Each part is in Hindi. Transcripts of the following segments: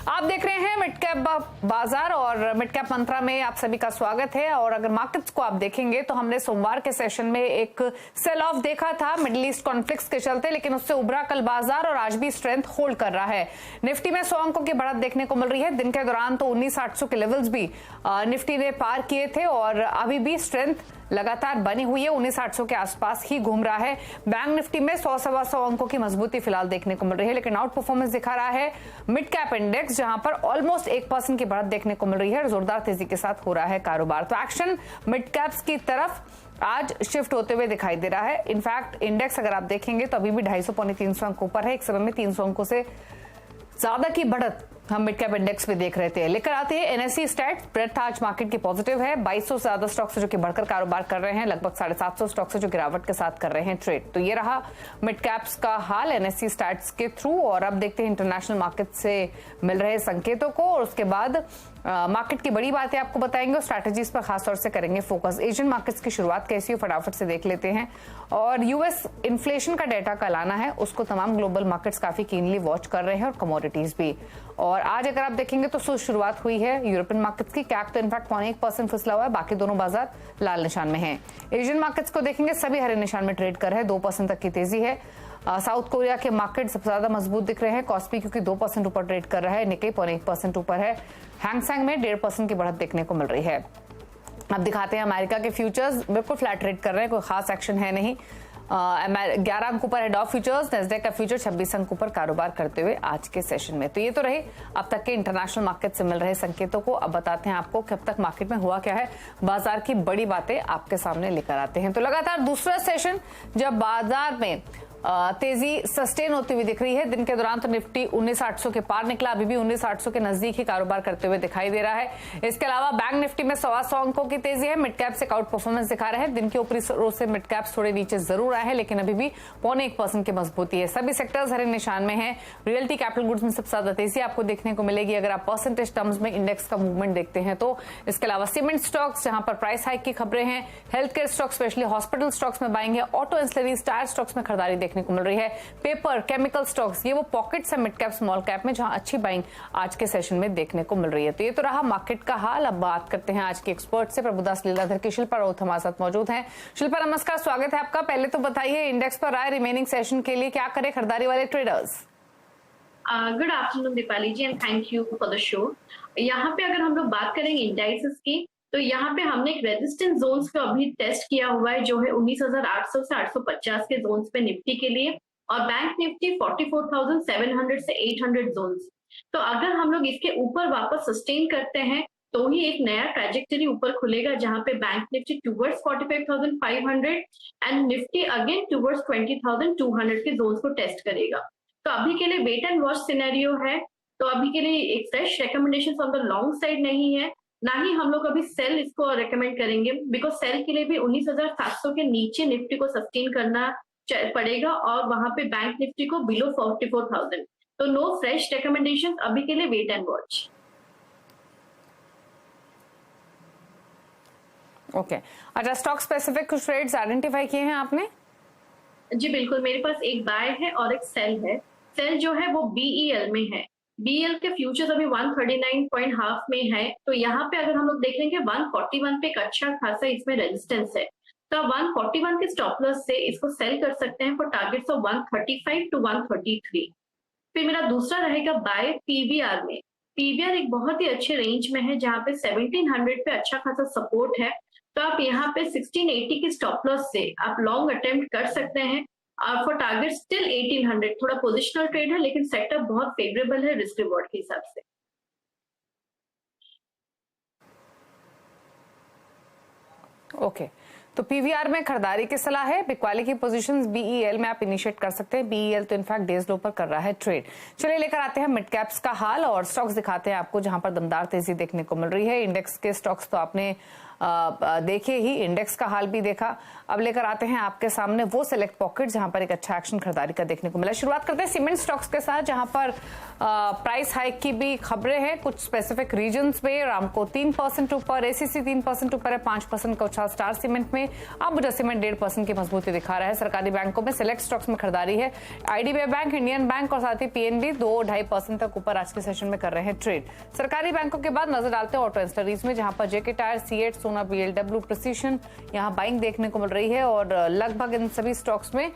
आप देख रहे हैं मिड कैप बाजार और मिड कैप मंत्रा में आप सभी का स्वागत है। और अगर मार्केट्स को आप देखेंगे तो हमने सोमवार के सेशन में एक सेल ऑफ देखा था मिडिल ईस्ट कॉन्फ्लिक्ट्स के चलते, लेकिन उससे उभरा कल बाजार और आज भी स्ट्रेंथ होल्ड कर रहा है। निफ्टी में 100 अंकों की बढ़त देखने को मिल रही है। दिन के दौरान तो 19,800 के लेवल्स भी निफ्टी ने पार किए थे और अभी भी स्ट्रेंथ लगातार बनी हुई है, 19,800 के आसपास ही घूम रहा है। बैंक निफ्टी में 100-125 अंकों की मजबूती फिलहाल देखने को मिल रही है, लेकिन आउट परफॉर्मेंस दिखा रहा है मिड कैप इंडेक्स, जहां पर ऑलमोस्ट 1% की बढ़त देखने को मिल रही है। जोरदार तेजी के साथ हो रहा है कारोबार, तो एक्शन मिड कैप्स की तरफ आज शिफ्ट होते हुए दिखाई दे रहा है। इनफैक्ट इंडेक्स अगर आप देखेंगे तो अभी भी 250-300 अंकों पर है। एक समय में 300 अंकों से ज्यादा की बढ़त हम मिड कैप इंडेक्स पे देख रहे थे। लेकर आते हैं एनएससी स्टैट्स। ब्रेड आज मार्केट की पॉजिटिव है। 2200 से ज्यादा स्टॉक्स जो कि बढ़कर कारोबार कर रहे हैं, लगभग 750 स्टॉक्स जो गिरावट के साथ कर रहे हैं ट्रेड। तो ये रहा मिड कैप्स का हाल एनएससी स्टैट्स के थ्रू। और अब देखते हैं इंटरनेशनल मार्केट से मिल रहे संकेतों को, और उसके बाद मार्केट की बड़ी बातें आपको बताएंगे और स्ट्रैटेजीज पर खासतौर से करेंगे फोकस। एशियन मार्केट्स की शुरुआत कैसी हो फटाफट से देख लेते हैं। और यूएस इन्फ्लेशन का डेटा कल आना है, उसको तमाम ग्लोबल मार्केट्स काफी कीनली वॉच कर रहे हैं और कमोडिटीज भी। और आज अगर आप देखेंगे तो शुरुआत हुई है यूरोपियन मार्केट्स की। कैक तो इनफैक्ट 0.1% फिसला हुआ है, बाकी दोनों बाजार लाल निशान में हैं। एशियन मार्केट्स को देखेंगे सभी हरे निशान में ट्रेड कर रहे हैं, 2% तक की तेजी है। साउथ कोरिया के मार्केट सबसे ज्यादा मजबूत दिख रहे हैं। कॉस्पी क्योंकि 2% ऊपर ट्रेड कर रहा है, निक्केई 0.1% ऊपर है। हैंगसेंग में 1.5% की बढ़त देखने को मिल रही है। अब दिखाते हैं अमेरिका के फ्यूचर्स, बिल्कुल फ्लैट ट्रेड कर रहे हैं, कोई खास एक्शन है नहीं। 11 अंक ऊपर है डॉव फ्यूचर्स, नेस्डैक का फ्यूचर 26 अंक ऊपर कारोबार करते हुए आज के सेशन में। तो ये तो रहे अब तक के इंटरनेशनल मार्केट से मिल रहे संकेतों को। अब बताते हैं आपको कि अब तक मार्केट में हुआ क्या है, बाजार की बड़ी बातें आपके सामने लेकर आते हैं। तो लगातार दूसरा सेशन जब बाजार में तेजी सस्टेन होती हुई दिख रही है। दिन के दौरान तो निफ्टी 19,800 के पार निकला, अभी भी 19,800 के नजदीक ही कारोबार करते हुए दिखाई दे रहा है। इसके अलावा बैंक निफ्टी में 100 अंकों की तेजी है। मिड कैप से आउट परफॉर्मेंस दिखा रहा है। दिन के ऊपरी रोज से मिड कैप्स थोड़े नीचे जरूर आए हैं, लेकिन अभी भी 0.1% की मजबूती है। सभी सेक्टर्स हरे निशान में है। रियल्टी कैपिटल गुड्स में सबसे ज्यादा तेजी आपको देखने को मिलेगी अगर आप परसेंटेज टर्म्स में इंडेक्स का मूवमेंट देखते हैं तो। इसके अलावा सीमेंट स्टॉक्स जहां पर प्राइस हाइक की खबरें हैं, health care stock specially hospital stocks में बाइंग है, ऑटो एंसिलरीज टायर स्टॉक्स में खरीदारी देखने को मिल रही है। पेपर केमिकल स्टॉक्स, ये वो पॉकेट्स है मिड कैप स्मॉल कैप में जहां अच्छी बाइंग आज के सेशन में देखने को मिल रही है। तो ये तो रहा मार्केट का हाल। अब बात करते हैं आज के एक्सपर्ट से। प्रभुदास लीलाधर की शिल्पा राउत हमारे साथ मौजूद हैं। शिल्पा नमस्कार, स्वागत है आपका। पहले तो बताइए इंडेक्स पर राय रिमेनिंग सेशन के लिए क्या करें खरीदारी वाले traders? Good afternoon Deepali ji and thank you for the show. यहाँ पे अगर हम लोग बात करेंगे इंडाइसेस की, तो यहाँ पे हमने एक रेजिस्टेंस जोन्स को अभी टेस्ट किया हुआ है, जो है 19,800 से 850 के जोन्स पे निफ्टी के लिए, और बैंक निफ्टी 44,700 से 800 जोन्स। तो अगर हम लोग इसके ऊपर वापस सस्टेन करते हैं तो ही एक नया ट्रैजेक्टरी ऊपर खुलेगा, जहां पे bank Nifty towards 45,500 and Nifty again towards 20,200 के जोन्स को टेस्ट करेगा। तो अभी के लिए वेट एंड वॉच सिनेरियो है। तो अभी के लिए एक fresh recommendation on the long side नहीं है, ना ही हम लोग अभी सेल इसको रेकमेंड करेंगे, बिकॉज सेल के लिए भी 19,700 के नीचे निफ्टी को सस्टेन करना पड़ेगा और वहां पे बैंक निफ्टी को बिलो 44,000। तो नो फ्रेश रिकमेंडेशन, अभी के लिए वेट एंड वॉच। ओके, अच्छा स्टॉक स्पेसिफिक कुछ ट्रेड्स आइडेंटिफाई किए हैं आपने? जी बिल्कुल, मेरे पास एक बाय है और एक सेल है। सेल जो है वो बीईएल में है। बीएल के फ्यूचर्स अभी 139.5 में है। तो यहाँ पे अगर हम लोग देख लेंगे 141 पे एक अच्छा खासा इसमें रेजिस्टेंस है, तो 141 के स्टॉप लॉस से इसको सेल कर सकते हैं फॉर टारगेट्स ऑफ 135 टू 133। फिर मेरा दूसरा रहेगा बाय पीवीआर में। पीवीआर एक बहुत ही अच्छे रेंज में है, जहाँ पे 1700 पे अच्छा खासा सपोर्ट है। तो आप यहाँ पे 1680 के स्टॉप लॉस से आप लॉन्ग अटेम्प्ट कर सकते हैं फॉर टारगेट स्टिल 1800। थोड़ा पोजिशनल ट्रेड है, लेकिन सेटअप बहुत फेवरेबल है रिस्क रिवॉर्ड के हिसाब से। ओके, तो पीवीआर में खरीदारी की सलाह है। बिकवाली की पोजीशंस बीईएल में आप इनिशिएट कर सकते हैं। बीईएल तो इनफैक्ट डेज लो पर कर रहा है ट्रेड। चलिए लेकर आते हैं मिड कैप्स का हाल और स्टॉक्स दिखाते हैं आपको जहां पर दमदार तेजी देखने को मिल रही है। इंडेक्स के स्टॉक्स तो आपने देखे ही, इंडेक्स का हाल भी देखा। अब लेकर आते हैं आपके सामने वो सिलेक्ट पॉकेट जहां पर एक अच्छा एक्शन खरीदारी का देखने को मिला। शुरुआत करते हैं सीमेंट स्टॉक्स के साथ, जहां पर प्राइस हाइक की भी खबरें हैं कुछ स्पेसिफिक रीजन्स में। रामको 3% ऊपर, एसीसी 3% ऊपर है, 5% का उछाल स्टार सीमेंट में। अंबुजा सीमेंट 1.5% की मजबूती दिखा रहा है। सरकारी बैंकों में सिलेक्ट स्टॉक्स में खरीदारी है। आईडीबीआई बैंक, इंडियन बैंक और साथ ही पीएनबी 2-2.5% तक ऊपर आज के सेशन में कर रहे हैं ट्रेड। सरकारी बैंकों के बाद नजर डालते हैं ऑटो एंसिलरीज में, जहां पर जेके टायर, सीएट, सोना, बीएलडब्ल्यू, प्रिसीशन यहां बाइंग देखने को मिल रही है और लगभग इन सभी स्टॉक्स में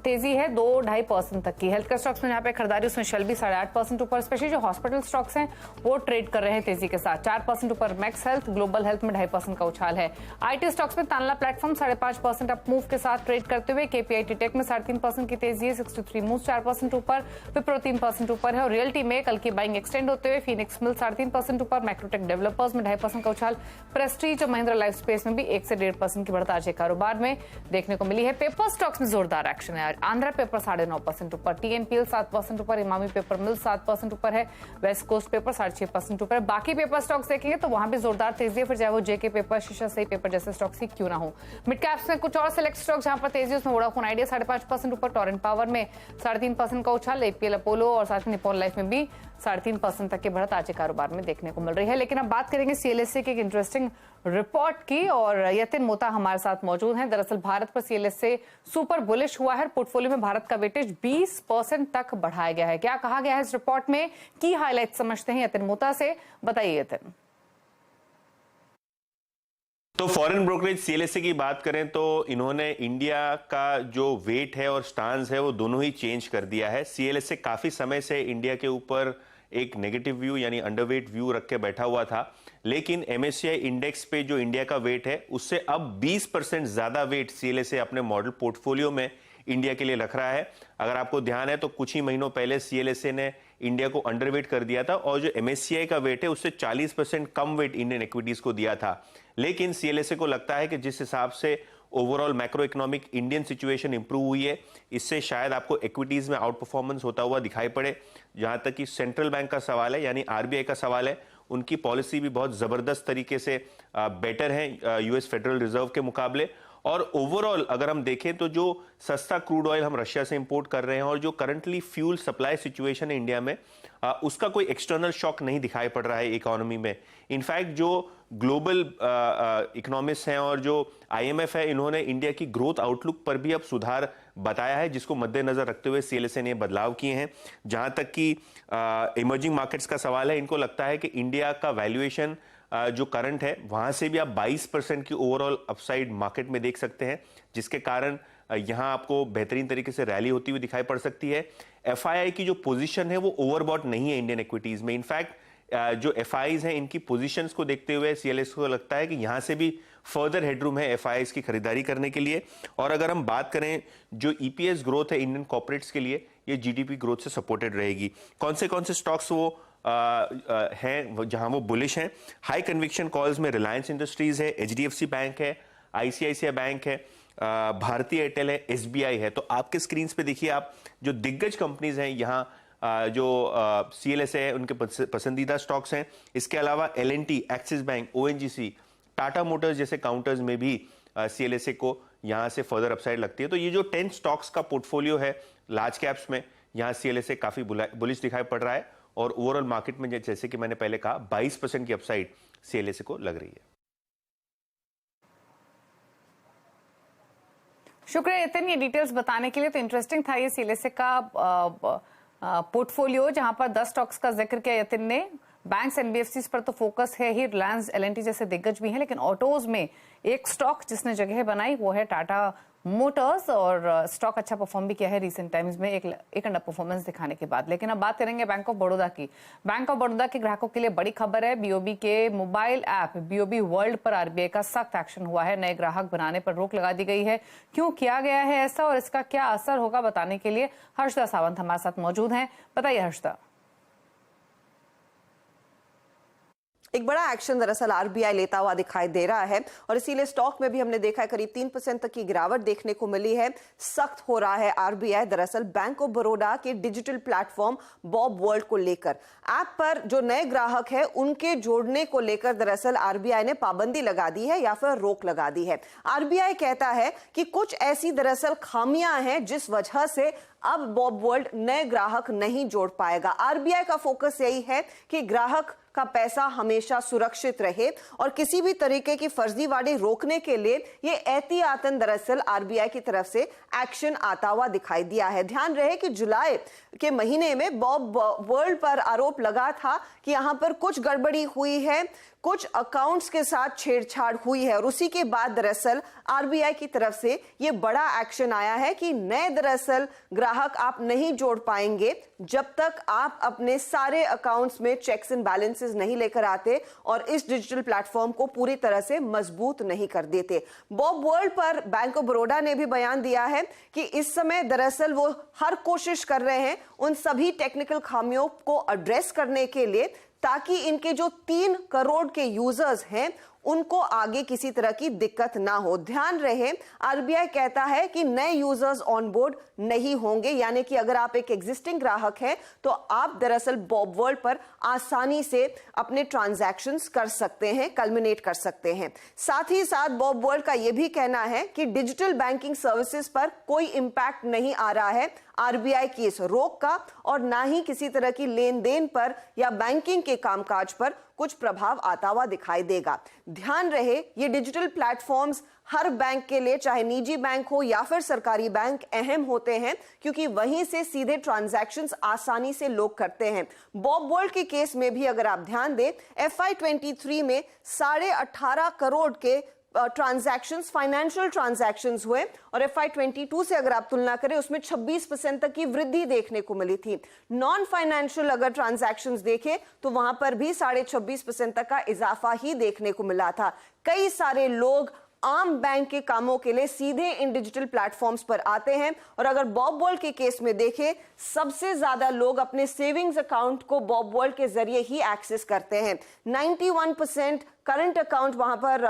तेजी है 2-2.5% तक की। हेल्थ केयर स्टॉक्स में जहां पे खरीदारी, उसमें शेल भी 8.5% ऊपर। स्पेशली जो हॉस्पिटल स्टॉक्स हैं वो ट्रेड कर रहे हैं तेजी के साथ। 4% ऊपर मैक्स हेल्थ, ग्लोबल हेल्थ में 2.5% का उछाल है। आईटी स्टॉक्स में तानला प्लेटफॉर्म 5.5% अप मूव के साथ ट्रेड करते हुए। केपीआईटी टेक में 3.5% की तेजी है, 63 मूव 4% ऊपर। विप्रो 3% ऊपर है और रियल्टी में कल की बाइंग एक्सटेंड होते हुए फिनिक्स मिल 3.5% ऊपर। मैक्रोटेक डेवलपर्स में 2.5% का उछाल। प्रेस्टीज और महिंद्रा लाइफ स्पेस में भी 1 से 1.5% की बढ़त आज के कारोबार में देखने को मिली है। पेपर स्टॉक्स में जोरदार एक्शन है। आंध्रा पेपर 9.5% ऊपर, टीएनपीएल 7% ऊपर, इमामी पेपर मिल 7% ऊपर है, वेस्ट कोस्ट पेपर 6.5% ऊपर है। बाकी पेपर स्टॉक्स देखेंगे तो वहां भी जोरदार तेजी है, फिर चाहे वो जेके पेपर, शीशा सही पेपर जैसे स्टॉक्स ही क्यों ना हो। मिड कैप्स में कुछ और सिलेक्ट स्टॉक जहां पर तेजी, उसमें वोडाफोन आइडिया 5.5% ऊपर, टोरेंट पावर में 3.5% का उछाल, एपीएल अपोलो और साथ में निप्पॉन लाइफ में भी 3.5% तक की बढ़त आज के कारोबार में देखने को मिल रही है। लेकिन अब बात करेंगे सीएलएसए की एक इंटरेस्टिंग रिपोर्ट की और यतिन मोता हमारे साथ मौजूद हैं। दरअसल भारत पर सीएलएसए सुपर बुलिश हुआ है। पोर्टफोलियो में भारत का वेटेज 20% तक बढ़ाया गया है। क्या कहा गया है इस रिपोर्ट में, की हाईलाइट समझते हैं यतिन मोता से, बताइए यतिन। तो फॉरेन ब्रोकरेज सीएलएसए की बात करें तो इन्होंने इंडिया का जो वेट है और स्टांस है वो दोनों ही चेंज कर दिया है। सीएलएसए काफी समय से इंडिया के ऊपर एक नेगेटिव व्यू यानी अंडरवेट व्यू रख के बैठा हुआ था, लेकिन एमएससीआई इंडेक्स पे जो इंडिया का वेट है उससे अब 20% ज्यादा वेट सीएलएसए अपने मॉडल पोर्टफोलियो में इंडिया के लिए रख रहा है। अगर आपको ध्यान है तो कुछ ही महीनों पहले सीएलएसए ने इंडिया को अंडरवेट कर दिया था और जो एमएससीआई का वेट है उससे 40% कम वेट इंडियन इक्विटीज को दिया था। लेकिन सीएलएसए को लगता है कि जिस हिसाब से overall macro economic Indian situation improve हुई है, इससे शायद आपको इक्विटीज में आउट परफॉर्मेंस होता हुआ दिखाई पड़े। जहां तक कि सेंट्रल बैंक का सवाल है यानी आरबीआई का सवाल है, उनकी पॉलिसी भी बहुत जबरदस्त तरीके से बेटर है यूएस फेडरल रिजर्व के मुकाबले। और ओवरऑल अगर हम देखें तो जो सस्ता क्रूड ऑयल हम रशिया से इंपोर्ट कर रहे हैं और जो करंटली फ्यूल सप्लाई सिचुएशन है इंडिया में, उसका कोई एक्सटर्नल शॉक नहीं दिखाई पड़ रहा है इकोनॉमी में। इनफैक्ट जो ग्लोबल इकोनॉमिस्ट हैं और जो आईएमएफ है, इन्होंने इंडिया की ग्रोथ आउटलुक पर भी अब सुधार बताया है, जिसको मद्देनजर रखते हुए सीएलएसए ने बदलाव किए हैं। जहां तक कि इमर्जिंग मार्केट्स का सवाल है, इनको लगता है कि इंडिया का वैल्यूएशन जो करंट है वहां से भी आप 22% की ओवरऑल अपसाइड मार्केट में देख सकते हैं, जिसके कारण यहां आपको बेहतरीन तरीके से रैली होती हुई दिखाई पड़ सकती है। एफआईआई की जो पोजीशन है वो ओवरबॉट नहीं है इंडियन इक्विटीज में। इनफैक्ट जो एफआईज हैं इनकी पोजीशंस को देखते हुए सीएलएसए को लगता है कि यहां से भी फर्दर हेडरूम है एफआईज की खरीदारी करने के लिए। और अगर हम बात करें जो ईपीएस ग्रोथ है इंडियन कॉर्पोरेट्स के लिए, ये जीडीपी ग्रोथ से सपोर्टेड रहेगी। कौन से स्टॉक्स वो हैं जहां वो बुलिश हैं? हाई कन्विक्शन कॉल्स में रिलायंस इंडस्ट्रीज है, एचडीएफसी बैंक है, आईसीआईसीआई बैंक है, भारतीय एयरटेल है, एसबीआई है। तो आपके स्क्रीन पे देखिए आप जो दिग्गज कंपनीज हैं यहाँ जो सीएलएसए है उनके पसंदीदा स्टॉक्स हैं। इसके अलावा L N T, Axis Bank, ONGC, Tata Motors जैसे काउंटर्स में भी सीएलएसए को यहां से फर्दर अपसाइड लगती है। तो ये जो 10 स्टॉक्स का पोर्टफोलियो है लार्ज कैप्स में, यहां सीएलएसए काफी बुलिश दिखाई पड़ रहा है और ओवरऑल मार्केट में जैसे कि मैंने पहले कहा 22% की अपसाइड सीएलएसए को लग रही है। शुक्रिया यतिन ये डिटेल्स बताने के लिए। तो इंटरेस्टिंग था ये सीएलएसए का पोर्टफोलियो, जहां पर 10 स्टॉक्स का जिक्र किया यतिन ने। बैंक्स एनबीएफसीज पर तो फोकस है ही, रिलायंस, एलएनटी जैसे दिग्गज भी हैं, लेकिन ऑटोज में एक स्टॉक जिसने जगह बनाई वो है टाटा मोटर्स और स्टॉक अच्छा परफॉर्म भी किया है रिसेंट टाइम्स में एक अंडर परफॉर्मेंस दिखाने के बाद। लेकिन अब बात करेंगे बैंक ऑफ बड़ौदा की। बैंक ऑफ बड़ौदा के ग्राहकों के लिए बड़ी खबर है। बीओबी के मोबाइल ऐप बीओबी वर्ल्ड पर आरबीआई का सख्त एक्शन हुआ है। नए ग्राहक बनाने पर रोक लगा दी गई है। क्यों किया गया है ऐसा और इसका क्या असर होगा, बताने के लिए हर्षदा सावंत हमारे साथ मौजूद हैं। बताइए हर्षदा। एक बड़ा एक्शन दरअसल आरबीआई लेता हुआ दिखाई दे रहा है और इसीलिए स्टॉक में भी हमने देखा है करीब 3% तक की गिरावट देखने को मिली है। सख्त हो रहा है आरबीआई दरअसल बैंक ऑफ बड़ौदा के डिजिटल प्लेटफॉर्म बॉब वर्ल्ड को लेकर। ऐप पर जो नए ग्राहक है उनके जोड़ने को लेकर दरअसल आरबीआई ने पाबंदी लगा दी है या फिर रोक लगा दी है। आरबीआई कहता है कि कुछ ऐसी दरअसल खामियां हैं जिस वजह से अब बॉब वर्ल्ड नए ग्राहक नहीं जोड़ पाएगा। आरबीआई का फोकस यही है कि ग्राहक का पैसा हमेशा सुरक्षित रहे और किसी भी तरीके की फर्जीवाड़े रोकने के लिए ये एहतियातन दरअसल आरबीआई की तरफ से एक्शन आता हुआ दिखाई दिया है। ध्यान रहे कि जुलाई के महीने में बॉब वर्ल्ड पर आरोप लगा था कि यहां पर कुछ गड़बड़ी हुई है, कुछ अकाउंट्स के साथ छेड़छाड़ हुई है और उसी के बाद दरअसल आरबीआई की तरफ से ये बड़ा एक्शन आया है कि नए दरअसल ग्राहक आप नहीं जोड़ पाएंगे जब तक आप अपने सारे अकाउंट्स में चेक्स एंड बैलेंसेस नहीं लेकर आते और इस डिजिटल प्लेटफॉर्म को पूरी तरह से मजबूत नहीं कर देते। बॉब वर्ल्ड पर बैंक ऑफ बड़ौदा ने भी बयान दिया है कि इस समय दरअसल वो हर कोशिश कर रहे हैं उन सभी टेक्निकल खामियों को एड्रेस करने के लिए ताकि इनके जो 3 करोड़ के यूजर्स हैं उनको आगे किसी तरह की दिक्कत ना हो। ध्यान रहे आरबीआई कहता है कि नए यूजर्स ऑन बोर्ड नहीं होंगे, यानी कि अगर आप एक एग्जिस्टिंग ग्राहक हैं तो आप दरअसल बॉब वर्ल्ड पर आसानी से अपने ट्रांजैक्शंस कर सकते हैं, कल्मिनेट कर सकते हैं। साथ ही साथ बॉब वर्ल्ड का यह भी कहना है कि डिजिटल बैंकिंग सर्विसेज पर कोई इंपैक्ट नहीं आ रहा है आरबीआई की इस रोक का और ना ही किसी तरह की लेन देन पर या बैंकिंग के कामकाज पर कुछ प्रभाव आता हुआ दिखाई देगा। ध्यान रहे ये डिजिटल प्लेटफॉर्म्स हर बैंक के लिए, चाहे निजी बैंक हो या फिर सरकारी बैंक, अहम होते हैं क्योंकि वहीं से सीधे ट्रांजैक्शंस आसानी से लोग करते हैं। बॉब वर्ल्ड के केस में भी अगर आप ध्यान दें FY23 में 18.5 करोड़ के ट्रांजैक्शंस, फाइनेंशियल ट्रांजैक्शंस हुए और FY22 से अगर आप तुलना करें उसमें 26% तक की वृद्धि देखने को मिली थी। नॉन फाइनेंशियल अगर ट्रांजैक्शंस देखें तो वहां पर भी 26.5% तक का इजाफा ही देखने को मिला था। कई सारे लोग आम बैंक के कामों के लिए सीधे इन डिजिटल प्लेटफॉर्म्स पर आते हैं और अगर बॉब वर्ल्ड के केस में देखें सबसे ज्यादा लोग अपने सेविंग्स अकाउंट को बॉब वर्ल्ड के जरिए ही एक्सेस करते हैं। 91% करंट अकाउंट वहां पर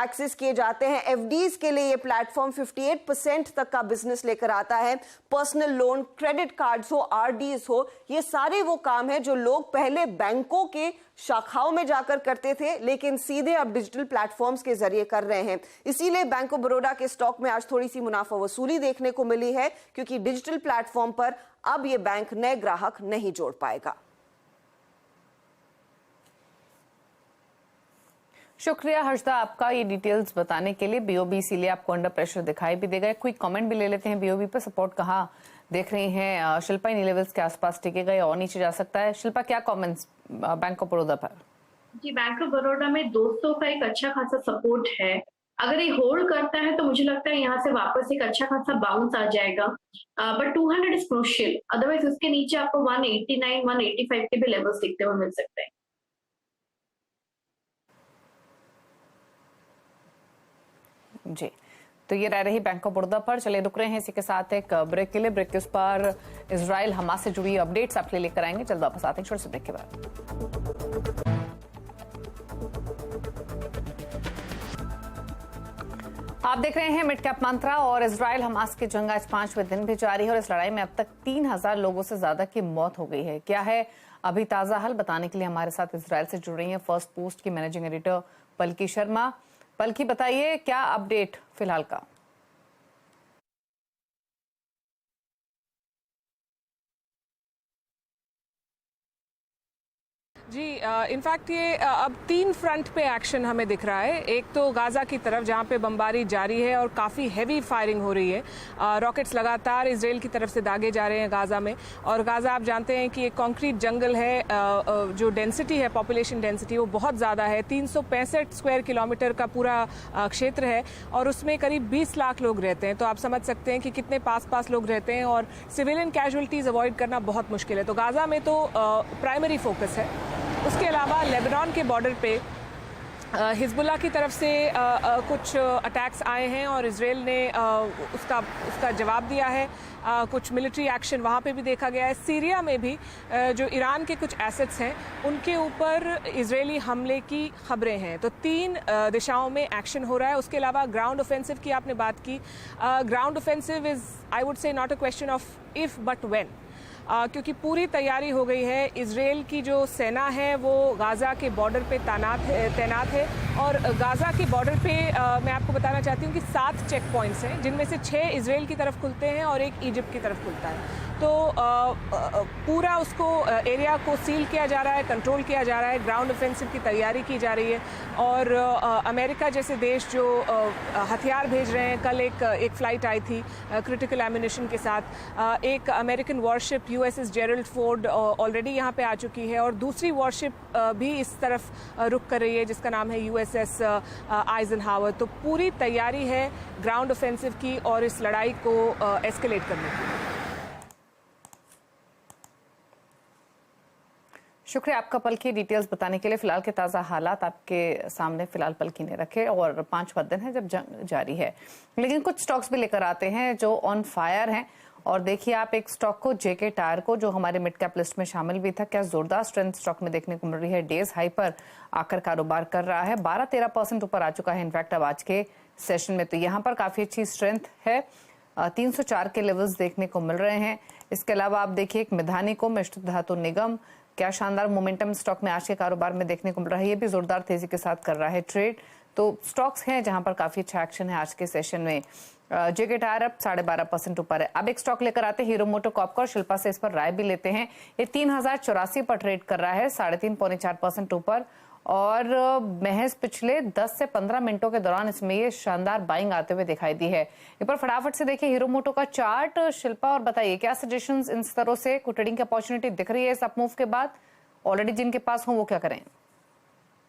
एक्सेस किए जाते हैं। एफडीज के लिए ये प्लेटफॉर्म 58% तक का बिजनेस लेकर आता है। पर्सनल लोन, क्रेडिट कार्ड्स हो, आरडीज हो, ये सारे वो काम है जो लोग पहले बैंकों के शाखाओं में जाकर करते थे लेकिन सीधे अब डिजिटल प्लेटफॉर्म्स के जरिए कर रहे हैं। इसीलिए बैंक ऑफ बड़ौदा के स्टॉक में आज थोड़ी सी मुनाफा वसूली देखने को मिली है क्योंकि डिजिटल प्लेटफॉर्म पर अब ये बैंक नए ग्राहक नहीं जोड़ पाएगा। शुक्रिया हर्षदा आपका ये डिटेल्स बताने के लिए। बीओबी इसीलिए आपको अंडर प्रेशर दिखाई भी देगा। क्विक कमेंट भी ले लेते हैं बीओबी पर। सपोर्ट कहाँ देख रही हैं शिल्पा? इन लेवल्स के आसपास टिकेगा या और नीचे जा सकता है? शिल्पा क्या कमेंट्स बैंक ऑफ बड़ौदा पर? जी, बैंक ऑफ बड़ौदा में 200 का एक अच्छा खासा सपोर्ट है। अगर ये होल्ड करता है तो मुझे लगता है यहाँ से वापस एक अच्छा खासा बाउंस आ जाएगा, बट 200 इज क्रूशियल। अदरवाइज उसके नीचे आपको 189, 185 के भी लेवल्स देखते हुए मिल सकते हैं। जी, तो ये रह रही बैंक ऑफ बड़ौदा पर। चलिए रुक रहे हैं इसी के साथ एक ब्रेक के लिए। ब्रेक के उस पर इजराइल हमास से जुड़ी अपडेट्स आपके लिए लेकर आएंगे। जल्द वापस आते हैं छोटे से ब्रेक के बाद। आप देख रहे हैं मिड कैप मंत्रा और इजराइल हमास की जंग आज 5वें दिन भी जारी है और इस लड़ाई में अब तक 3000 लोगों से ज्यादा की मौत हो गई है। क्या है अभी ताजा हाल बताने के लिए हमारे साथ इजराइल से जुड़ रही हैं फर्स्ट पोस्ट की मैनेजिंग एडिटर पलकी शर्मा। पलकी बताइए क्या अपडेट फिलहाल का? जी, इनफैक्ट ये अब 3 फ्रंट पे एक्शन हमें दिख रहा है। एक तो गाजा की तरफ जहाँ पे बमबारी जारी है और काफ़ी हैवी फायरिंग हो रही है। रॉकेट्स लगातार इजराइल की तरफ से दागे जा रहे हैं गाजा में। और गाजा आप जानते हैं कि एक कंक्रीट जंगल है, जो डेंसिटी है, पॉपुलेशन डेंसिटी वो बहुत ज़्यादा है। 365 स्क्वायर किलोमीटर का पूरा क्षेत्र है और उसमें करीब 20 लाख लोग रहते हैं। तो आप समझ सकते हैं कि कितने पास लोग रहते हैं और सिविलियन कैजुअलिटीज़ अवॉइड करना बहुत मुश्किल है। तो गाजा में तो प्राइमरी फोकस है। उसके अलावा लेबनान के बॉर्डर पे हिजबुल्लाह की तरफ से कुछ अटैक्स आए हैं और इजराइल ने उसका जवाब दिया है। कुछ मिलिट्री एक्शन वहाँ पे भी देखा गया है। सीरिया में भी जो ईरान के कुछ एसेट्स हैं उनके ऊपर इजरायली हमले की खबरें हैं। तो 3 दिशाओं में एक्शन हो रहा है। उसके अलावा ग्राउंड ऑफेंसिव की आपने बात की। Ground offensive is I would say not a question of if but when, क्योंकि पूरी तैयारी हो गई है। इजराइल की जो सेना है वो गाज़ा के बॉर्डर पे तैनात है और गाज़ा के बॉर्डर पे मैं आपको बताना चाहती हूँ कि 7 चेक पॉइंट्स हैं, जिनमें से 6 इजराइल की तरफ खुलते हैं और 1 इजिप्ट की तरफ खुलता है। तो पूरा उसको एरिया को सील किया जा रहा है, कंट्रोल किया जा रहा है, ग्राउंड ऑफेंसिव की तैयारी की जा रही है। और अमेरिका जैसे देश जो हथियार भेज रहे हैं, कल एक फ़्लाइट आई थी क्रिटिकल एम्यूनिशन के साथ। एक American worship USS Gerald Ford already यहाँ पे आ चुकी है और दूसरी वॉरशिप भी इस तरफ रुक कर रही है जिसका नाम है USS आइजनहावर। तो पूरी तैयारी है ग्राउंड ऑफेंसिव की और इस लड़ाई को एस्केलेट करने की। शुक्रिया आपका पलकी, डिटेल्स बताने के लिए। फिलहाल के ताज़ा हालात आपके सामने फिलहाल पलकी ने रखे और 5वां दिन है जब जंग जारी है, लेकिन कुछ स्टॉक्स भी लेकर आते हैं जो ऑन फायर हैं। और देखिए आप एक स्टॉक को, JK टायर को, जो हमारे मिड कैप लिस्ट में शामिल भी था, क्या जोरदार स्ट्रेंथ स्टॉक में देखने को मिल रही है। डेज हाई पर आकर कारोबार कर रहा है, 12-13% ऊपर आ चुका है इनफैक्ट अब आज के सेशन में। तो यहाँ पर काफी अच्छी स्ट्रेंथ है, 304 के लेवल्स देखने को मिल रहे हैं। इसके अलावा आप देखिए एक मिधानी को, मिश्र धातु निगम, क्या शानदार मोमेंटम स्टॉक में आज के कारोबार में देखने को मिल रहा है। ये भी जोरदार तेजी के साथ कर रहा है ट्रेड। तो स्टॉक्स हैं जहां पर काफी अच्छा एक्शन है आज के सेशन में। JK टायर अब 12.5% ऊपर है। अब एक स्टॉक लेकर आते हैं हीरो मोटोकॉर्प और शिल्पा से इस पर राय भी लेते हैं। ये 3084 पर ट्रेड कर रहा है, 3.5-4% ऊपर और महज पिछले 10 से 15 मिनटों के दौरान इसमें ये शानदार बाइंग आते हुए दिखाई दी है। एक बार फटाफट से देखिए हीरो मोटो का चार्ट। शिल्पा, और बताइए क्या सजेशंस इन स्तरों से ट्रेडिंग की अपॉर्चुनिटी दिख रही है इस अपमूव के बाद? ऑलरेडी जिनके पास हो वो क्या करें?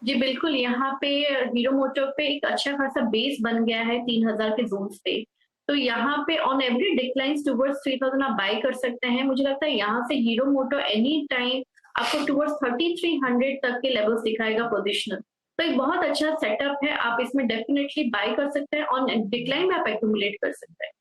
जी बिल्कुल, यहाँ पे हीरो मोटो पे एक अच्छा खासा बेस बन गया है 3000 के जोन्स पे। तो यहाँ पे ऑन एवरी डिक्लाइंस टुवर्ड्स 3000 आप बाय कर सकते हैं। मुझे लगता है यहाँ से हीरो मोटो एनी टाइम आपको टुवर्ड्स 3300 तक के लेवल्स दिखाएगा पोजिशनल। तो एक बहुत अच्छा सेटअप है, आप इसमें डेफिनेटली बाय कर सकते हैं। ऑन डिक्लाइन में आप एक्यूमुलेट कर सकते हैं।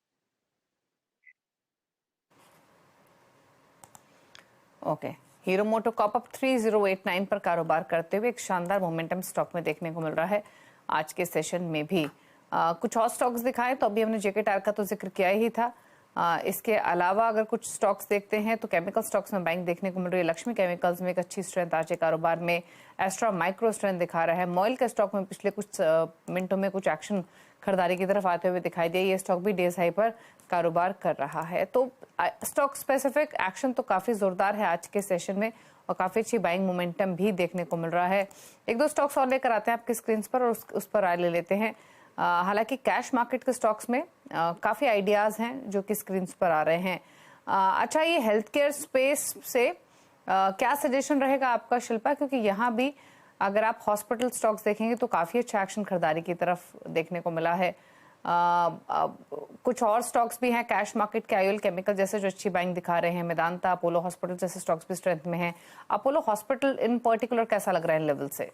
ओके, हीरो मोटोकॉर्प अप 3089 पर कारोबार करते हुए एक शानदार मोमेंटम स्टॉक में देखने को मिल रहा है आज के सेशन में भी। कुछ और स्टॉक्स दिखाएं तो अभी हमने JK टायर का तो जिक्र किया ही था। इसके अलावा अगर कुछ स्टॉक्स देखते हैं तो केमिकल स्टॉक्स में बाइंग देखने को मिल रही है। लक्ष्मी केमिकल्स में एक अच्छी स्ट्रेंथ आज के कारोबार में, एस्ट्रा माइक्रो स्ट्रेंथ दिखा रहा है। मॉइल के स्टॉक में पिछले कुछ मिनटों में कुछ एक्शन खरीदारी की तरफ आते हुए दिखाई दिया। ये स्टॉक भी डेज हाई पर कारोबार कर रहा है। तो स्टॉक स्पेसिफिक एक्शन तो काफी जोरदार है आज के सेशन में और काफी अच्छी बाइंग मोमेंटम भी देखने को मिल रहा है। 1-2 स्टॉक्स और लेकर आते हैं आपके स्क्रीन पर और उस पर राय ले लेते हैं। हालांकि कैश मार्केट के स्टॉक्स में काफी आइडियाज हैं जो कि स्क्रीन पर आ रहे हैं। अच्छा, ये हेल्थ केयर स्पेस से क्या सजेशन रहेगा आपका शिल्पा? क्योंकि यहाँ भी अगर आप हॉस्पिटल स्टॉक्स देखेंगे तो काफी अच्छा एक्शन खरीदारी की तरफ देखने को मिला है। कुछ और स्टॉक्स भी हैं कैश मार्केट के, आयुल केमिकल जैसे जो अच्छी बाइंग दिखा रहे हैं। मेदांता, अपोलो हॉस्पिटल जैसे स्टॉक्स भी स्ट्रेंथ में हैं। अपोलो हॉस्पिटल इन पर्टिकुलर कैसा लग रहा है लेवल से?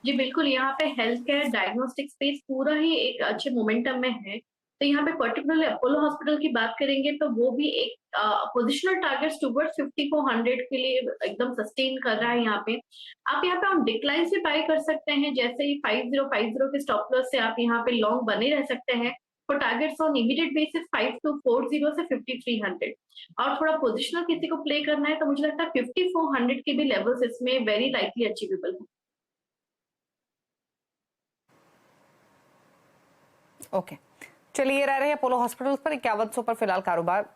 जी बिल्कुल, यहाँ पे हेल्थ केयर डायग्नोस्टिक स्पेस पूरा ही एक अच्छे मोमेंटम में है। तो यहाँ पे पर्टिकुलरली अपोलो हॉस्पिटल की बात करेंगे तो वो भी एक पोजिशनल टारगेट्स टुवर्ड्स 5400 के लिए एकदम सस्टेन कर रहा है। यहाँ पे आप यहाँ पे ऑन डिक्लाइन से बाय कर सकते हैं। जैसे ही 5050 के स्टॉप लॉस से आप यहाँ पे लॉन्ग बने रह सकते हैं। For targets on immediate basis 5240 से 5300। और थोड़ा पोजिशनल किसी को प्ले करना है तो मुझे लगता है 5400 के भी लेवल्स इसमें वेरी लाइकली अचीवेबल है। ओके, चलिए ये रह रहे हैं अपोलो हॉस्पिटल पर 5100 पर फिलहाल कारोबार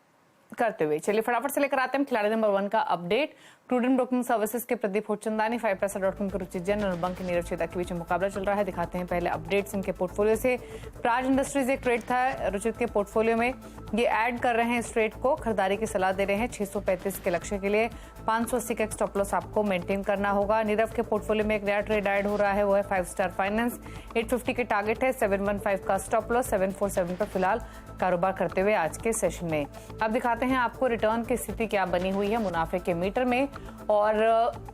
करते हुए। चलिए फटाफट से लेकर आते हैं खिलाड़ी नंबर 1 का अपडेट। प्रूडेंट ब्रोकिंग सर्विसेज के प्रदीप होचंदानी, 5paisa.com के रुचि जैन और बंक के नीरज चेता के बीच मुकाबला चल रहा है। दिखाते हैं पहले अपडेट्स इनके पोर्टफोलियो से। प्राज इंडस्ट्रीज एक ट्रेड था रुचित के पोर्टफोलियो में, ये ऐड कर रहे हैं इस ट्रेड को, खरीदारी की सलाह दे रहे हैं 635 के लक्ष्य के लिए। 580 का स्टॉप लॉस आपको मेंटेन करना होगा। नीरव के पोर्टफोलियो में एक नया ट्रेड ऐड हो रहा है, वो है 5 स्टार फाइनेंस। 850 के टारगेट है, 715 का स्टॉप लॉस, 747 पर फिलहाल कारोबार करते हुए आज के सेशन में। अब दिखाते दिखाते हैं आपको रिटर्न की स्थिति क्या बनी हुई है मुनाफे के मीटर में। और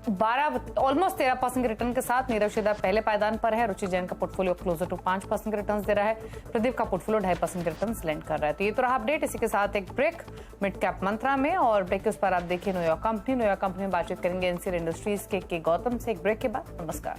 13% के रिटर्न के साथ नीरव शिदा पहले पायदान पर है। रुचि जैन का पोर्टफोलियो क्लोजर टू 5% के रिटर्न दे रहा है। प्रदीप का पोर्टफोलियो 2.5% के रिटर्न लैंड कर रहा है। तो ये तो रहा अपडेट। इसी के साथ एक ब्रेक मिड कैप मंत्रा में, और ब्रेक के उस पर आप देखिए न्यूयॉर्क कंपनी में बातचीत करेंगे एनसीएल इंडस्ट्रीज के गौतम से। एक ब्रेक के बाद नमस्कार।